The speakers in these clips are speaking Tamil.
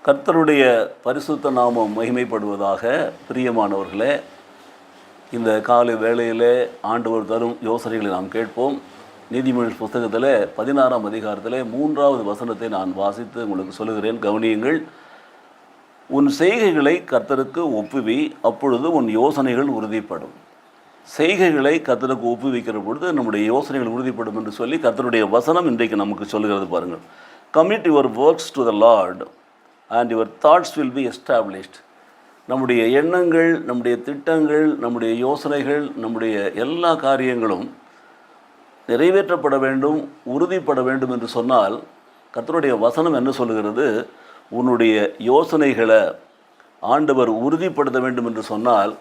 கர்த்தருடைய பரிசுத்த நாமம் மகிமைப்படுவதாக. பிரியமானவர்களே, இந்த காலை வேளையிலே ஆண்டவர் தரும் யோசனைகளை நாம் கேட்போம். நீதிமொழிகள் புஸ்தகத்தில் 16ஆம் அதிகாரத்தில் 3வது வசனத்தை நான் வாசித்து உங்களுக்கு சொல்லுகிறேன், கவனியுங்கள். உன் செய்கைகளை கர்த்தருக்கு ஒப்புவி, அப்பொழுது உன் யோசனைகள் உறுதிப்படும். செய்கைகளை கர்த்தருக்கு ஒப்புவிக்கிற பொழுது நம்முடைய யோசனைகள் உறுதிப்படும் என்று சொல்லி கர்த்தருடைய வசனம் இன்றைக்கு நமக்கு சொல்லுகிறது. பாருங்கள், commit your works to the Lord and your thoughts will be established. நம்முடைய எண்ணங்கள், நம்முடைய திட்டங்கள், நம்முடைய யோசனைகள், நம்முடைய எல்லா காரியங்களும் நிறைவேற்றப்பட வேண்டும், உறுதிப்பட வேண்டும் என்று சொன்னால் கர்த்தருடைய வசனம் என்ன சொல்லுகிறது? உன்னுடைய யோசனைகளை ஆண்டவர் உறுதிப்படுத்த வேண்டும் என்று சொன்னால்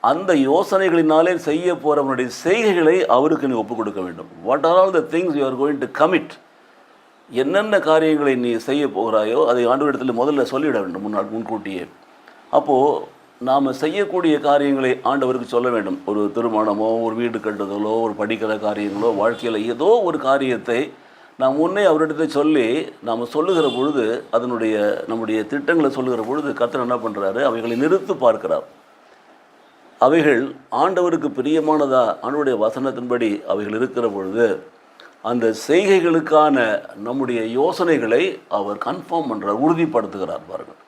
அந்த யோசனைகளினாலே செய்ய போகிறவனுடைய செய்கைகளை அவருக்கு நீ ஒப்புக் கொடுக்க வேண்டும். What are all the things you are going to commit? என்னென்ன காரியங்களை நீ செய்ய போகிறாயோ அதை ஆண்டவரிடத்தில் முதல்ல சொல்லிவிட வேண்டும், முன்கூட்டியே. அப்போது நாம் செய்யக்கூடிய காரியங்களை ஆண்டவருக்கு சொல்ல வேண்டும். ஒரு திருமணமோ, ஒரு வீடு கட்டுதலோ, ஒரு படிக்கிற காரியங்களோ, வாழ்க்கையில் ஏதோ ஒரு காரியத்தை நாம் முன்னே அவரிடத்தை சொல்லி நாம் சொல்லுகிற பொழுது, நம்முடைய திட்டங்களை சொல்லுகிற பொழுது கர்த்தர் என்ன பண்ணுறாரு? அவைகளை நிறுத்து பார்க்கிறார். அவைகள் ஆண்டவருக்கு பிரியமானதா, ஆண்டவருடைய வசனத்தின்படி அவைகள் இருக்கிற பொழுது அந்த செய்கைகளுக்கான நம்முடைய யோசனைகளை அவர் கன்ஃபார்ம் பண்ணுறார், உறுதிப்படுத்துகிறார். பாருங்கள்.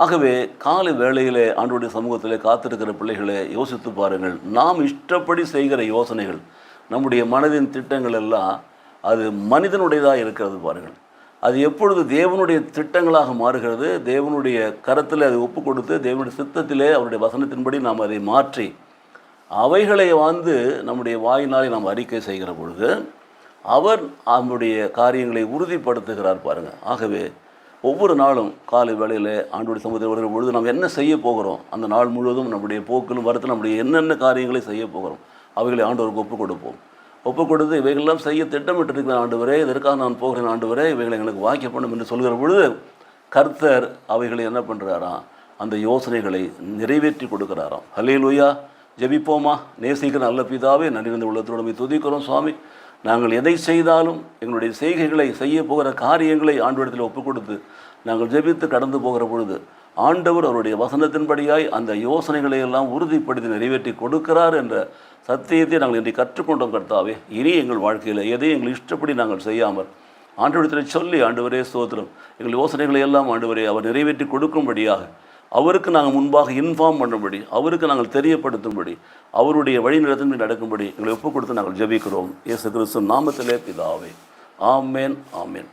ஆகவே காலை வேளையிலே ஆண்டவருடைய சமூகத்திலே காத்திருக்கிற பிள்ளைகளை யோசித்து பாருங்கள். நாம் இஷ்டப்படி செய்கிற யோசனைகள், நம்முடைய மனதின் திட்டங்கள் எல்லாம் அது மனிதனுடையதாக இருக்கிறது. பாருங்கள், அது எப்பொழுது தேவனுடைய திட்டங்களாக மாறுகிறது, தேவனுடைய கரத்தில் அதை ஒப்பு கொடுத்து தேவனுடைய சித்தத்திலே அவருடைய வசனத்தின்படி நாம் அதை மாற்றி அவைகளை நம்முடைய வாயினாலே நாம் அறிக்கை செய்கிற பொழுது அவர் அவருடைய காரியங்களை உறுதிப்படுத்துகிறார். பாருங்கள். ஆகவே ஒவ்வொரு நாளும் காலை வேளையில் ஆண்டவருடைய சமூகத்தில் வருகிற பொழுது நாம் என்ன செய்ய போகிறோம், அந்த நாள் முழுவதும் நம்முடைய போக்கிலும் வரத்தில் நம்முடைய என்னென்ன காரியங்களை செய்ய போகிறோம் அவைகளை ஆண்டவருக்கு ஒப்புக் கொடுப்போம். ஒப்புக் கொடுத்து இவைகளெல்லாம் செய்ய திட்டமிட்டிருக்கிற ஆண்டவரே, இதற்காக நான் போகிறேன் ஆண்டவரே, இவைகளை எங்களுக்கு வாக்கியப்படும் என்று சொல்கிற பொழுது கர்த்தர் அவைகளை என்ன பண்ணுறாராம்? அந்த யோசனைகளை நிறைவேற்றி கொடுக்குறாராம். ஹல்லேலூயா. ஜெபிப்போமா? நேசிக்கிற நல்ல பிதாவே, நன்றி உள்ளத்தோடு துதிக்கிறோம் சுவாமி. நாங்கள் எதை செய்தாலும் எங்களுடைய செய்கைகளை செய்ய போகிற காரியங்களை ஆண்டவரிடத்தில் ஒப்புக் கொடுத்து நாங்கள் ஜெபித்து கடந்து போகிற பொழுது ஆண்டவர் அவருடைய வசனத்தின்படியாய் அந்த யோசனைகளை எல்லாம் உறுதிப்படுத்தி நிறைவேற்றி கொடுக்கிறார் என்ற சத்தியத்தை நாங்கள் இன்றைக்கு கற்றுக்கொண்டோம். கர்த்தாவே, இனி எங்கள் வாழ்க்கையில் எதையும் எங்கள் இஷ்டப்படி நாங்கள் செய்யாமல் ஆண்டவரிடத்தில் சொல்லி, ஆண்டவரே ஸ்தோத்திரம், எங்கள் யோசனைகளை எல்லாம் ஆண்டவரே அவர் நிறைவேற்றி கொடுக்கும்படியாக அவருக்கு நாங்கள் முன்பாக இன்ஃபார்ம் பண்ணும்படி, அவருக்கு நாங்கள் தெரியப்படுத்தும்படி, அவருடைய வழிநடத்தின்படி நடக்கும்படி எங்களை ஒப்புக் கொடுத்து நாங்கள் ஜெபிக்கிறோம். இயேசு கிறிஸ்து நாமத்திலே பிதாவே. ஆமேன், ஆமேன்.